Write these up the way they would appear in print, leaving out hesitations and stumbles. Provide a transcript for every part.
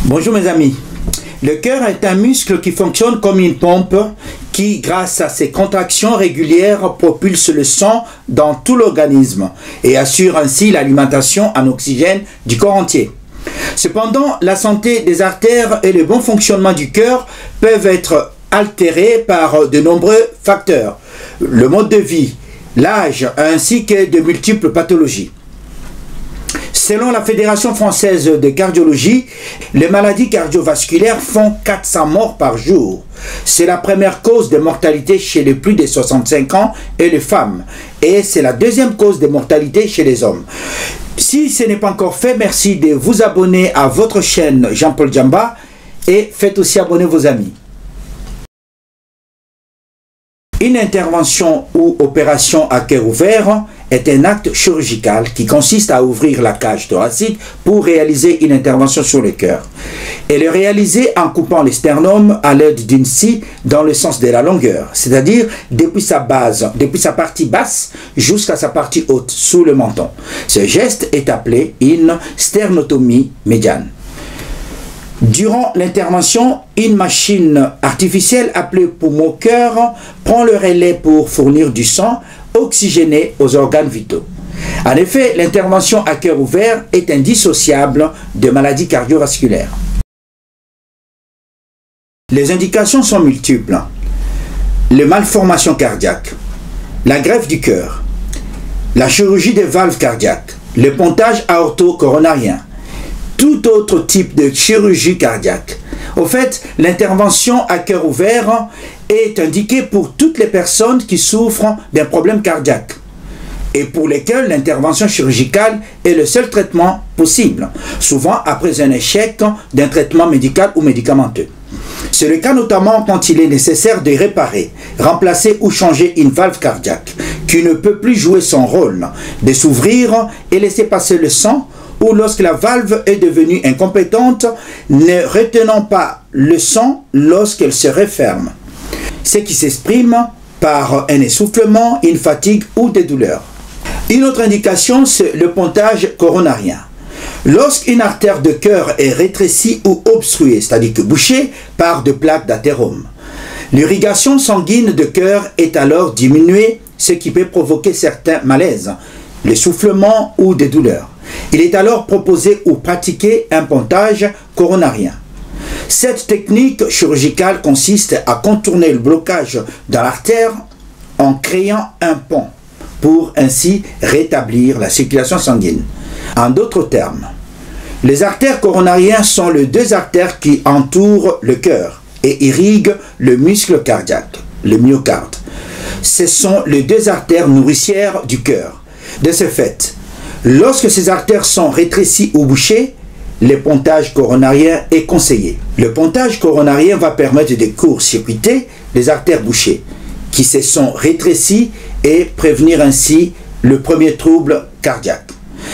Bonjour mes amis. Le cœur est un muscle qui fonctionne comme une pompe qui, grâce à ses contractions régulières, propulse le sang dans tout l'organisme et assure ainsi l'alimentation en oxygène du corps entier. Cependant, la santé des artères et le bon fonctionnement du cœur peuvent être altérés par de nombreux facteurs, le mode de vie, l'âge ainsi que de multiples pathologies. Selon la Fédération française de cardiologie, les maladies cardiovasculaires font 400 morts par jour. C'est la première cause de mortalité chez les plus de 65 ans et les femmes. Et c'est la deuxième cause de mortalité chez les hommes. Si ce n'est pas encore fait, merci de vous abonner à votre chaîne Jean-Paul Djamba et faites aussi abonner vos amis. Une intervention ou opération à cœur ouvert est un acte chirurgical qui consiste à ouvrir la cage thoracique pour réaliser une intervention sur le cœur. Elle est réalisée en coupant le sternum à l'aide d'une scie dans le sens de la longueur, c'est-à-dire depuis sa base, depuis sa partie basse jusqu'à sa partie haute, sous le menton. Ce geste est appelé une sternotomie médiane. Durant l'intervention, une machine artificielle appelée poumon-cœur prend le relais pour fournir du sang oxygéné aux organes vitaux. En effet, l'intervention à cœur ouvert est indissociable de maladies cardiovasculaires. Les indications sont multiples. Les malformations cardiaques, la greffe du cœur, la chirurgie des valves cardiaques, le pontage aorto-coronarien, tout autre type de chirurgie cardiaque. Au fait, l'intervention à cœur ouvert est indiquée pour toutes les personnes qui souffrent d'un problème cardiaque et pour lesquelles l'intervention chirurgicale est le seul traitement possible, souvent après un échec d'un traitement médical ou médicamenteux. C'est le cas notamment quand il est nécessaire de réparer, remplacer ou changer une valve cardiaque qui ne peut plus jouer son rôle, de s'ouvrir et laisser passer le sang, ou lorsque la valve est devenue incompétente, ne retenant pas le sang lorsqu'elle se referme, ce qui s'exprime par un essoufflement, une fatigue ou des douleurs. Une autre indication, c'est le pontage coronarien. Lorsqu'une artère de cœur est rétrécie ou obstruée, c'est-à-dire que bouchée par de plaques d'athérome, l'irrigation sanguine de cœur est alors diminuée, ce qui peut provoquer certains malaises, l'essoufflement ou des douleurs. Il est alors proposé ou pratiqué un pontage coronarien. Cette technique chirurgicale consiste à contourner le blocage dans l'artère en créant un pont pour ainsi rétablir la circulation sanguine. En d'autres termes, les artères coronariennes sont les deux artères qui entourent le cœur et irriguent le muscle cardiaque, le myocarde. Ce sont les deux artères nourricières du cœur. De ce fait, lorsque ces artères sont rétrécies ou bouchées, le pontage coronarien est conseillé. Le pontage coronarien va permettre de court-circuiter les artères bouchées qui se sont rétrécies et prévenir ainsi le premier trouble cardiaque.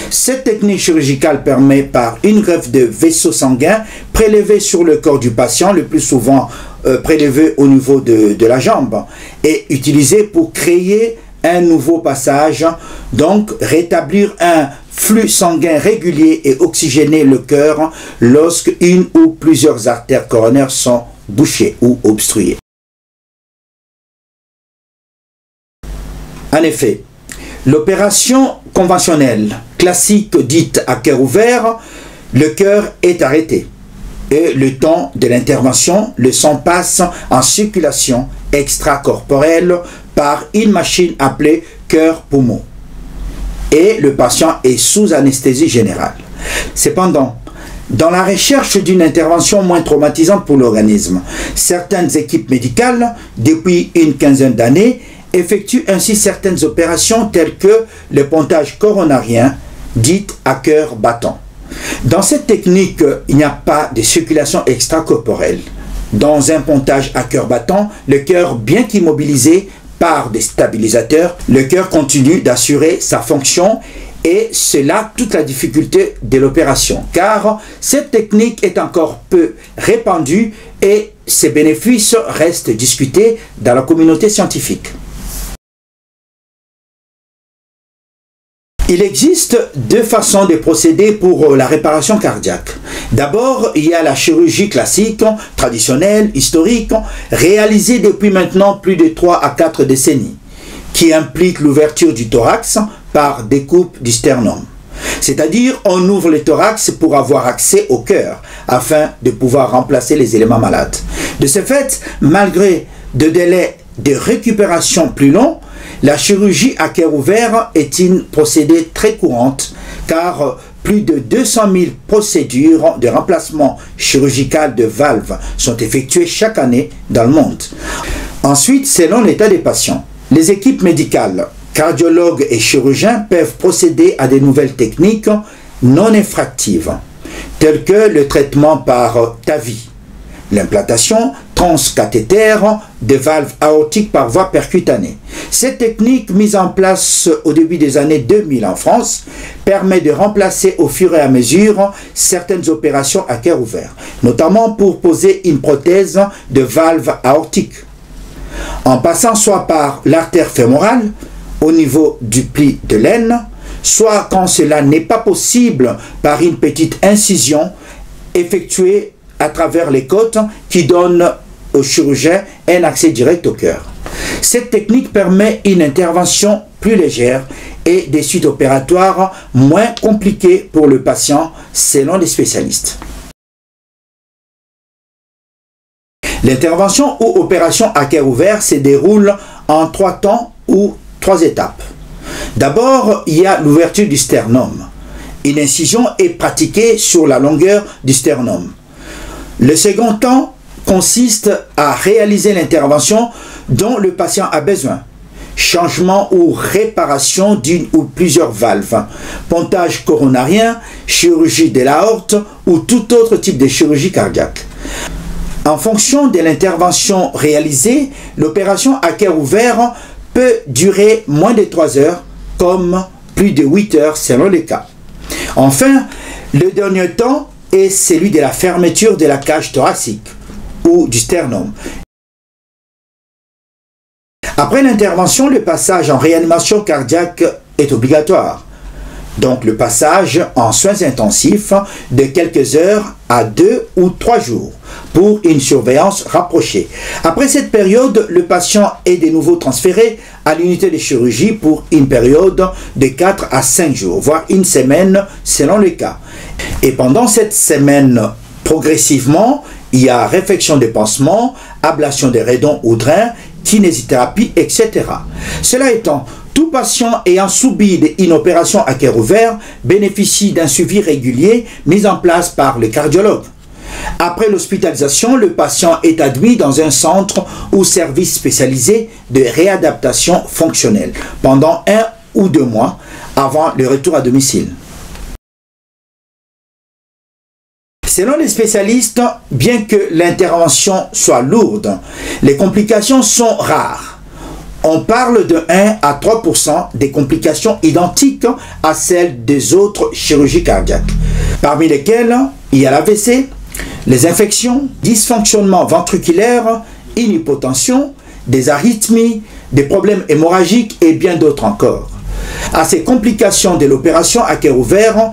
Cette technique chirurgicale permet par une greffe de vaisseaux sanguins prélevés sur le corps du patient, le plus souvent prélevé au niveau de la jambe, et utilisée pour créer un nouveau passage, donc rétablir un flux sanguin régulier et oxygéner le cœur lorsque une ou plusieurs artères coronaires sont bouchées ou obstruées. En effet, l'opération conventionnelle classique dite à cœur ouvert, le cœur est arrêté et le temps de l'intervention, le sang passe en circulation extracorporelle par une machine appelée cœur-poumon et le patient est sous anesthésie générale. Cependant, dans la recherche d'une intervention moins traumatisante pour l'organisme, certaines équipes médicales, depuis une quinzaine d'années, effectuent ainsi certaines opérations telles que le pontage coronarien, dit à cœur battant. Dans cette technique, il n'y a pas de circulation extracorporelle. Dans un pontage à cœur battant, le cœur, bien qu'immobilisé par des stabilisateurs, le cœur continue d'assurer sa fonction et c'est là toute la difficulté de l'opération, car cette technique est encore peu répandue et ses bénéfices restent discutés dans la communauté scientifique. Il existe deux façons de procéder pour la réparation cardiaque. D'abord, il y a la chirurgie classique, traditionnelle, historique, réalisée depuis maintenant plus de 3 à 4 décennies, qui implique l'ouverture du thorax par découpe du sternum. C'est-à-dire, on ouvre le thorax pour avoir accès au cœur, afin de pouvoir remplacer les éléments malades. De ce fait, malgré des délais de récupération plus longs, la chirurgie à cœur ouvert est une procédé très courante, car plus de 200 000 procédures de remplacement chirurgical de valves sont effectuées chaque année dans le monde. Ensuite, selon l'état des patients, les équipes médicales, cardiologues et chirurgiens peuvent procéder à de nouvelles techniques non effractives, telles que le traitement par TAVI, l'implantation transcathéter de valves aortiques par voie percutanée. Cette technique, mise en place au début des années 2000 en France, permet de remplacer au fur et à mesure certaines opérations à cœur ouvert, notamment pour poser une prothèse de valve aortique, en passant soit par l'artère fémorale, au niveau du pli de l'aine, soit quand cela n'est pas possible par une petite incision effectuée à travers les côtes qui donne au chirurgien un accès direct au cœur. Cette technique permet une intervention plus légère et des suites opératoires moins compliquées pour le patient selon les spécialistes. L'intervention ou opération à cœur ouvert se déroule en 3 temps ou 3 étapes. D'abord, il y a l'ouverture du sternum. Une incision est pratiquée sur la longueur du sternum. Le second temps consiste à réaliser l'intervention dont le patient a besoin. Changement ou réparation d'une ou plusieurs valves, pontage coronarien, chirurgie de l'aorte ou tout autre type de chirurgie cardiaque. En fonction de l'intervention réalisée, l'opération à cœur ouvert peut durer moins de 3 heures, comme plus de 8 heures selon les cas. Enfin, le dernier temps est celui de la fermeture de la cage thoracique ou du sternum. Après l'intervention, le passage en réanimation cardiaque est obligatoire. Donc le passage en soins intensifs de quelques heures à 2 ou 3 jours pour une surveillance rapprochée. Après cette période, le patient est de nouveau transféré à l'unité de chirurgie pour une période de 4 à 5 jours, voire une semaine selon les cas. Et pendant cette semaine, progressivement, il y a réfection des pansements, ablation des rédons ou drains, kinésithérapie, etc. Cela étant, tout patient ayant subi une opération à cœur ouvert bénéficie d'un suivi régulier mis en place par le cardiologue. Après l'hospitalisation, le patient est admis dans un centre ou service spécialisé de réadaptation fonctionnelle pendant 1 ou 2 mois avant le retour à domicile. Selon les spécialistes, bien que l'intervention soit lourde, les complications sont rares. On parle de 1 à 3% des complications identiques à celles des autres chirurgies cardiaques, parmi lesquelles il y a l'AVC, les infections, dysfonctionnements ventriculaires, une hypotension, des arythmies, des problèmes hémorragiques et bien d'autres encore. À ces complications de l'opération à cœur ouvert,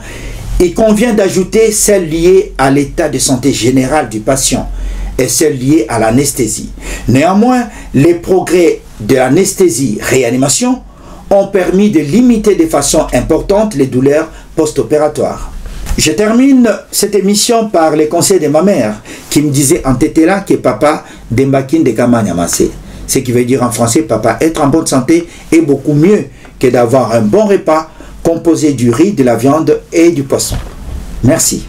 il convient d'ajouter celles liées à l'état de santé général du patient et celles liées à l'anesthésie. Néanmoins, les progrès de l'anesthésie-réanimation ont permis de limiter de façon importante les douleurs post-opératoires. Je termine cette émission par les conseils de ma mère qui me disait en tétéla que papa dembakin de kamanyamase. Ce qui veut dire en français, papa, être en bonne santé est beaucoup mieux que d'avoir un bon repas composé du riz, de la viande et du poisson. Merci.